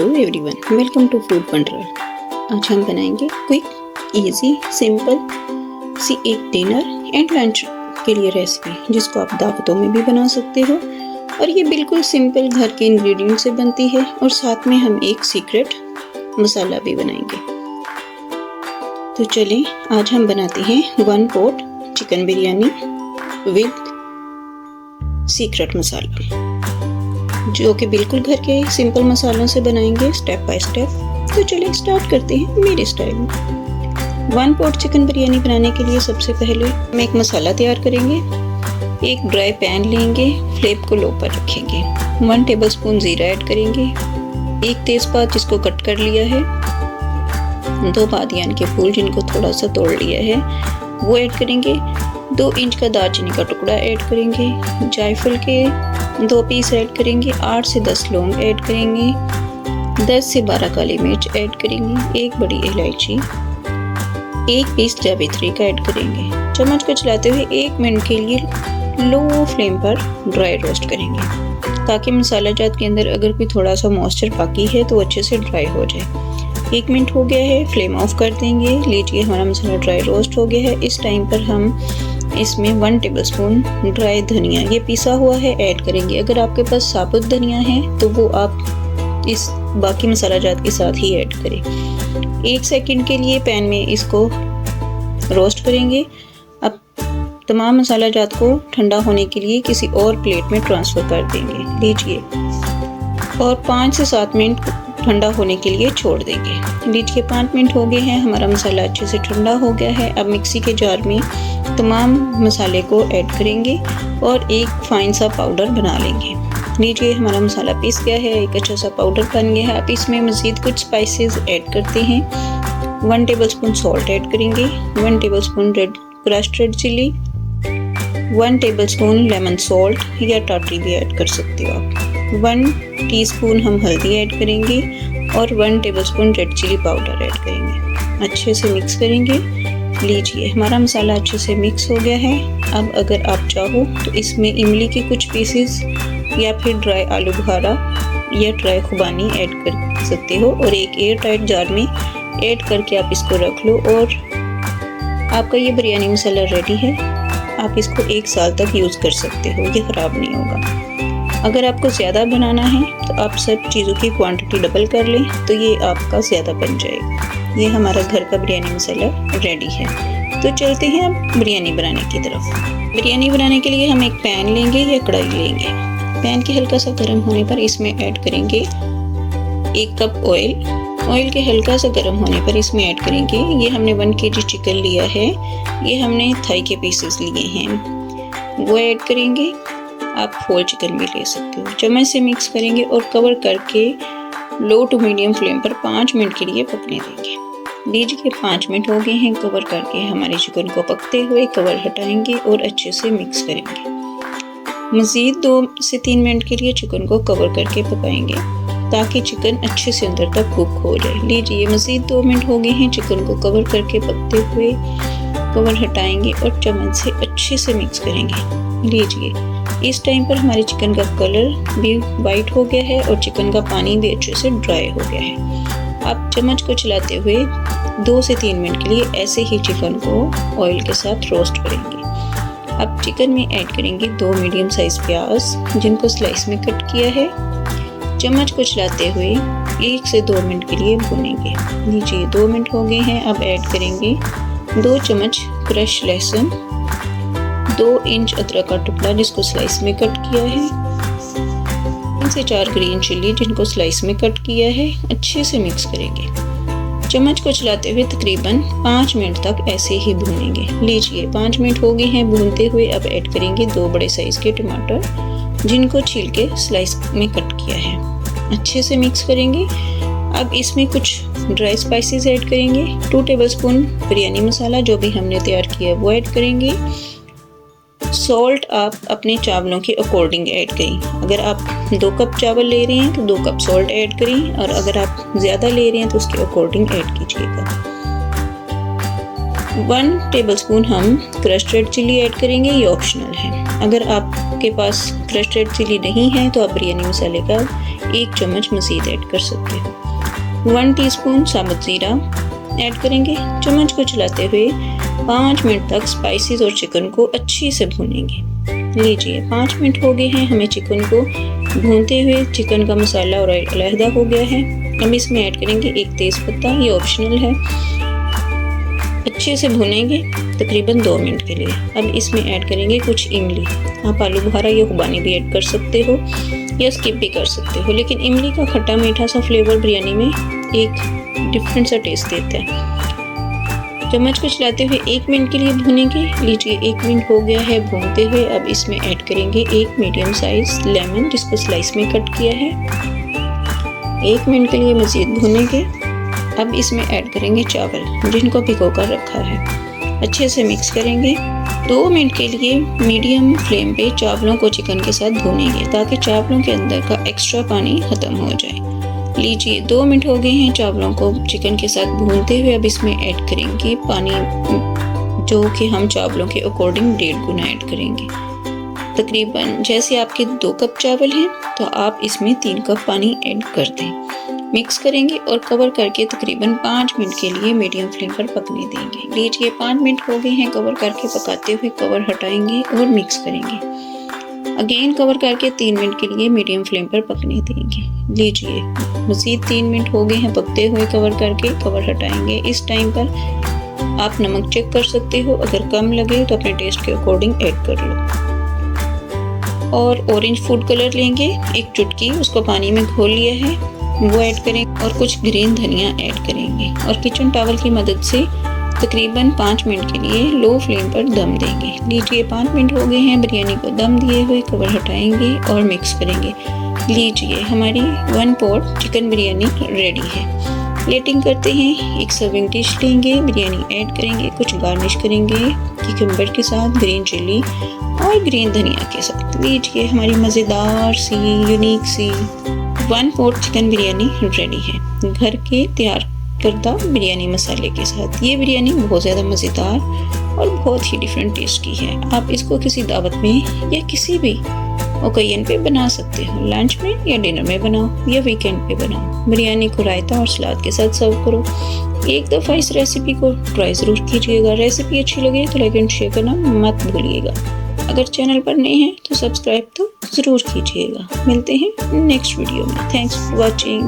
Hello everyone, welcome to food wonder. आज हम बनाएंगे क्विक, इजी, सिंपल सी एक डिनर एंड लंच के लिए रेसिपी जिसको आप दावतों में भी बना सकते हो। और ये बिल्कुल सिंपल घर के इंग्रेडिएंट से बनती है और साथ में हम एक सीक्रेट मसाला भी बनाएंगे। तो चलें, आज हम बनाते हैं 1 pot chicken biryani with secret masala, जो कि बिल्कुल घर के सिंपल मसालों से बनाएंगे स्टेप बाय स्टेप। तो चलिए स्टार्ट करते हैं मेरे स्टाइल में। 1 पॉट चिकन बिरयानी बनाने के लिए सबसे पहले हम एक मसाला तैयार करेंगे। एक ड्राई पैन लेंगे, फ्लेम को लो पर रखेंगे। 1 टेबलस्पून जीरा ऐड करेंगे। एक तेज़पात जिसको कट कर लिया है, 2 बादियान के फूल जिनको थोड़ा सा तोड़ लिया है वो ऐड करेंगे। 2 इंच का दालचीनी का टुकड़ा ऐड करेंगे। जायफल के 2 पीस ऐड करेंगे। 8 से 10 लौंग ऐड करेंगे। 10 से 12 काली मिर्च ऐड करेंगे। 1 बड़ी इलायची, 1 पीस जावित्री का ऐड करेंगे। चम्मच को चलाते हुए 1 मिनट के लिए लो फ्लेम पर ड्राई रोस्ट करेंगे, ताकि मसाला जात के अंदर अगर कोई थोड़ा सा मॉइस्चर बाकी है तो अच्छे से ड्राई हो जाए। 1 मिनट हो गया है, फ्लेम ऑफ कर देंगे। लीजिए हमारा मसाला ड्राई रोस्ट हो गया है। इस टाइम पर हम इसमें 1 टेबलस्पून ड्राई धनिया, ये पिसा हुआ है, ऐड करेंगे। अगर आपके पास साबुत धनिया है तो वो आप इस बाकी मसाला जात के साथ ही ऐड करें। 1 सेकंड के लिए पैन में इसको रोस्ट करेंगे। अब तमाम मसाला जात को ठंडा होने के लिए किसी और प्लेट में ट्रांसफ़र कर देंगे। लीजिए, और 5 से 7 मिनट ठंडा होने के लिए छोड़ देंगे। लीजिए 5 मिनट हो गए हैं, हमारा मसाला अच्छे से ठंडा हो गया है। अब मिक्सी के जार में तमाम मसाले को ऐड करेंगे और एक फाइन सा पाउडर बना लेंगे। लीजिए हमारा मसाला पिस गया है, एक अच्छा सा पाउडर बन गया है। अब इसमें मज़ीद कुछ स्पाइसेस ऐड करते हैं। 1 टेबलस्पून सॉल्ट ऐड करेंगे। 1 tablespoon crushed red chilli, 1 tablespoon lemon salt या टाटरी भी ऐड कर सकते हो आप। 1 टीस्पून हम हल्दी ऐड करेंगे और 1 tablespoon red chilli powder add करेंगे। अच्छे से मिक्स करेंगे। लीजिए हमारा मसाला अच्छे से मिक्स हो गया है। अब अगर आप चाहो तो इसमें इमली के कुछ पीसेस या फिर ड्राई आलू बुखारा या ड्राई खुबानी ऐड कर सकते हो और एक एयर टाइट जार में ऐड करके आप इसको रख लो और आपका ये बिरयानी मसाला रेडी है। आप इसको 1 साल तक यूज़ कर सकते हो, ये ख़राब नहीं होगा। अगर आपको ज़्यादा बनाना है तो आप सब चीज़ों की क्वांटिटी डबल कर लें तो ये आपका ज़्यादा बन जाएगा। ये हमारा घर का बिरयानी मसाला रेडी है। तो चलते हैं अब बिरयानी बनाने की तरफ। बिरयानी बनाने के लिए हम एक पैन लेंगे या कढ़ाई लेंगे। पैन के हल्का सा गर्म होने पर इसमें ऐड करेंगे 1 कप ऑयल। ऑयल के हल्का सा गर्म होने पर इसमें ऐड करेंगे, ये हमने 1 kg चिकन लिया है, ये हमने थाई के पीसेस लिए हैं, वो ऐड करेंगे। आप होल चिकन भी ले सकते हो। चम्मच से मिक्स करेंगे और कवर करके लो टू मीडियम फ्लेम पर 5 मिनट के लिए पकने देंगे। लीजिए 5 मिनट हो गए हैं, कवर करके हमारे चिकन को पकते हुए कवर हटाएंगे और अच्छे से मिक्स करेंगे। मज़ीद 2 से 3 मिनट के लिए चिकन को कवर करके पकाएंगे ताकि चिकन अच्छे से अंदर तक कुक हो जाए। लीजिए मज़ीद 2 मिनट हो गए हैं, चिकन को कवर करके पकते हुए कवर हटाएंगे और चम्मच से अच्छे से मिक्स करेंगे। लीजिए इस टाइम पर हमारे चिकन का कलर भी वाइट हो गया है और चिकन का पानी भी अच्छे से ड्राई हो गया है। आप चम्मच को चलाते हुए 2 से 3 मिनट के लिए ऐसे ही चिकन को ऑयल के साथ रोस्ट करेंगे। अब चिकन में ऐड करेंगे 2 मीडियम साइज प्याज जिनको स्लाइस में कट किया है। चम्मच को चलाते हुए 1 से 2 मिनट के लिए भूनेंगे। लीजिए 2 मिनट हो गए हैं। अब ऐड करेंगे 2 चम्मच क्रश लहसुन, 2 इंच अदरक का टुकड़ा जिसको स्लाइस में कट किया है, 3 से 4 ग्रीन चिली जिनको स्लाइस में कट किया है। अच्छे से मिक्स करेंगे। चम्मच को चलाते हुए तकरीबन 5 मिनट तक ऐसे ही भूनेंगे। लीजिए 5 मिनट हो गए हैं भूनते हुए। अब ऐड करेंगे 2 बड़े साइज के टमाटर जिनको छील के स्लाइस में कट किया है। अच्छे से मिक्स करेंगे। अब इसमें कुछ ड्राई स्पाइसेस ऐड करेंगे। 2 टेबलस्पून बिरयानी मसाला जो भी हमने तैयार किया वो ऐड करेंगे। सॉल्ट आप अपने चावलों के अकॉर्डिंग ऐड करें। अगर आप 2 कप चावल ले रहे हैं तो 2 कप सॉल्ट ऐड करें और अगर आप ज़्यादा ले रहे हैं तो उसके अकॉर्डिंग ऐड कीजिएगा। 1 टेबलस्पून हम क्रश्ड रेड चिली ऐड करेंगे, ये ऑप्शनल है। अगर आपके पास क्रश्ड रेड चिली नहीं है तो आप बिरयानी मसाले का 1 चम्मच मज़ीद ऐड कर सकते हो। 1 टीस्पून साबुत ज़ीरा ऐड करेंगे। चम्मच को चलाते हुए 5 मिनट तक स्पाइसेस और चिकन को अच्छी से भूनेंगे। लीजिए 5 मिनट हो गए हैं, हमें चिकन को भूनते हुए चिकन का मसाला और ऑयल अलहदा हो गया है। अब इसमें ऐड करेंगे 1 तेज़पत्ता, ये ऑप्शनल है। अच्छे से भुनेंगे तकरीबन 2 मिनट के लिए। अब इसमें ऐड करेंगे कुछ इमली। आप आलू बुखारा या खुबानी भी ऐड कर सकते हो या स्किप भी कर सकते हो, लेकिन इमली का खट्टा मीठा सा फ्लेवर बिरयानी में एक डिफरेंट सा टेस्ट देता है। चम्मच को चलाते हुए 1 मिनट के लिए भुनेंगे। लीजिए 1 मिनट हो गया है भूनते हुए। अब इसमें ऐड करेंगे 1 मीडियम साइज लेमन जिसको स्लाइस में कट किया है। 1 मिनट के लिए मज़ीद भुनेंगे। अब इसमें ऐड करेंगे चावल जिनको भिगो कर रखा है। अच्छे से मिक्स करेंगे। 2 मिनट के लिए मीडियम फ्लेम पे चावलों को चिकन के साथ भूनेंगे ताकि चावलों के अंदर का एक्स्ट्रा पानी ख़त्म हो जाए। लीजिए 2 मिनट हो गए हैं चावलों को चिकन के साथ भूनते हुए। अब इसमें ऐड करेंगे पानी जो कि हम चावलों के अकॉर्डिंग 1.5 गुना ऐड करेंगे। तकरीबन जैसे आपके 2 कप चावल हैं तो आप इसमें 3 कप पानी ऐड कर दें। मिक्स करेंगे और कवर करके तकरीबन 5 मिनट के लिए मीडियम फ्लेम पर पकने देंगे। लीजिए 5 मिनट हो गए हैं कवर करके पकाते हुए। कवर हटाएंगे और मिक्स करेंगे। अगेन कवर करके 3 मिनट के लिए मीडियम फ्लेम पर पकने देंगे। लीजिए मज़ीद 3 मिनट हो गए हैं पकते हुए कवर करके। कवर हटाएंगे। इस टाइम पर आप नमक चेक कर सकते हो, अगर कम लगे तो अपने टेस्ट के अकॉर्डिंग ऐड कर लो। और ऑरेंज फूड कलर लेंगे 1 चुटकी, उसको पानी में घोल लिया है, वो ऐड करेंगे और कुछ ग्रीन धनिया ऐड करेंगे और किचन टॉवल की मदद से तकरीबन 5 मिनट के लिए लो फ्लेम पर दम देंगे। लीजिए 5 मिनट हो गए हैं बिरयानी को दम दिए हुए। कवर हटाएंगे और मिक्स करेंगे। लीजिए हमारी 1 पॉट चिकन बिरयानी रेडी है। प्लेटिंग करते हैं। एक सर्विंग डिश लेंगे, बिरयानी ऐड करेंगे, कुछ गार्निश करेंगे क्यूकम्बर के साथ, ग्रीन चिली और ग्रीन धनिया के साथ। लीजिए हमारी मज़ेदार सी यूनिक सी 1 पॉट चिकन बिरयानी रेडी है घर के तैयार करदा बिरयानी मसाले के साथ। ये बिरयानी बहुत ज़्यादा मज़ेदार और बहुत ही डिफरेंट टेस्ट की है। आप इसको किसी दावत में या किसी भी ओकेजन पे बना सकते हो। लंच में या डिनर में बनाओ या वीकेंड पे बनाओ। बिरयानी को रायता और सलाद के साथ सर्व करो। एक दफ़ा इस रेसिपी को ट्राई ज़रूर कीजिएगा। रेसिपी अच्छी लगे तो लाइक एंड शेयर करना मत भूलिएगा। अगर चैनल पर नए हैं तो सब्सक्राइब तो ज़रूर कीजिएगा। मिलते हैं नेक्स्ट वीडियो में। Thanks for watching.